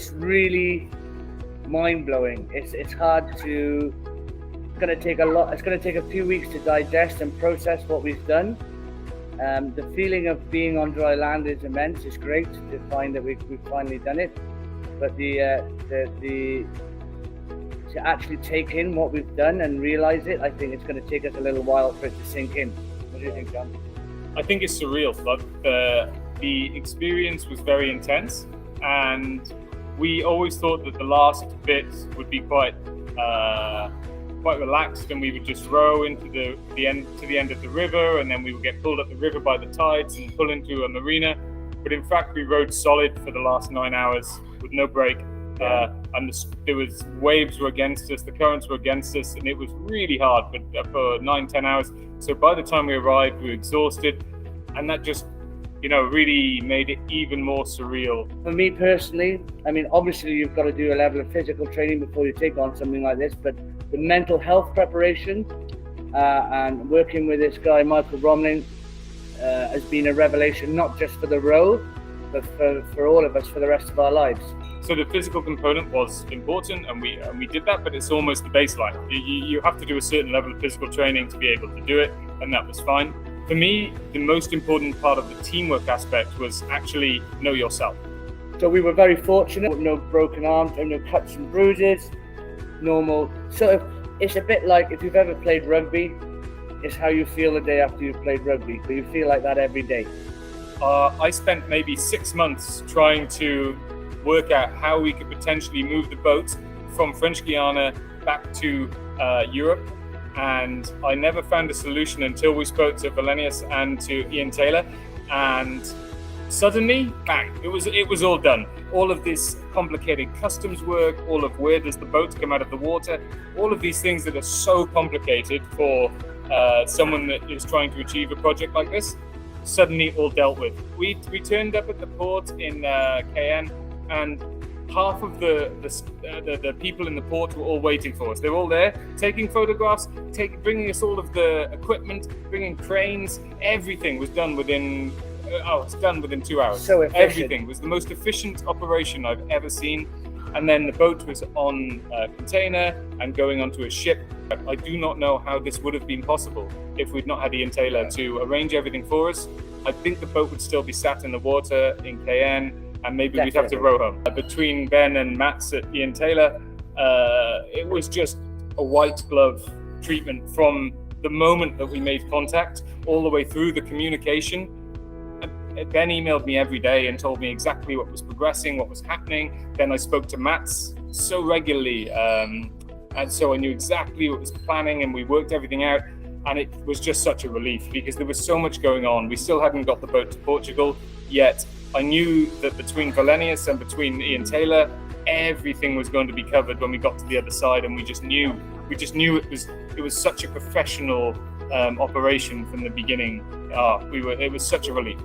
it's really mind-blowing. It's hard to. It's going to take a lot. It's going to take a few weeks to digest and process what we've done. The feeling of being on dry land is immense. It's great to find that we've finally done it, but the to actually take in what we've done and realize it, I think it's going to take us a little while for it to sink in. What do you think, John? I think it's surreal. But the experience was very intense, and we always thought that the last bit would be quite relaxed, and we would just row into the end of the river, and then we would get pulled up the river by the tides and pull into a marina. But in fact, we rode solid for the last 9 hours with no break. And there was waves were against us, the currents were against us, and it was really hard for 9-10 hours. So by the time we arrived, we were exhausted, and that just really made it even more surreal. For me personally, I mean, obviously you've got to do a level of physical training before you take on something like this, but the mental health preparation and working with this guy, Michael Romling, has been a revelation, not just for the row, but for all of us for the rest of our lives. So the physical component was important, and we did that, but it's almost the baseline. You have to do a certain level of physical training to be able to do it, and that was fine. For me, the most important part of the teamwork aspect was actually know yourself. So we were very fortunate, no broken arms, no cuts and bruises, normal. So it's a bit like if you've ever played rugby, it's how you feel the day after you've played rugby, but you feel like that every day. I spent maybe 6 months trying to work out how we could potentially move the boat from French Guiana back to Europe, and I never found a solution until we spoke to Wallenius and to Ian Taylor, and suddenly, bang, it was all done. All of this complicated customs work, all of where does the boat come out of the water, all of these things that are so complicated for someone that is trying to achieve a project like this, suddenly all dealt with. We turned up at the port in Cayenne, and half of the people in the port were all waiting for us. They were all there, taking photographs, bringing us all of the equipment, bringing cranes. Everything was done within. It's done within 2 hours. So efficient. Everything was the most efficient operation I've ever seen. And then the boat was on a container and going onto a ship. I do not know how this would have been possible if we'd not had Ian Taylor to arrange everything for us. I think the boat would still be sat in the water in Cayenne, and maybe Definitely. We'd have to row home. Between Ben and Matt's at Ian Taylor, it was just a white glove treatment from the moment that we made contact all the way through the communication. Ben emailed me every day and told me exactly what was progressing, what was happening. Then I spoke to Matt's so regularly, and so I knew exactly what was planning, and we worked everything out. And it was just such a relief because there was so much going on. We still hadn't got the boat to Portugal yet. I knew that between Wallenius and between Ian Taylor, everything was going to be covered when we got to the other side, and we just knew it was such a professional operation from the beginning. It was such a relief.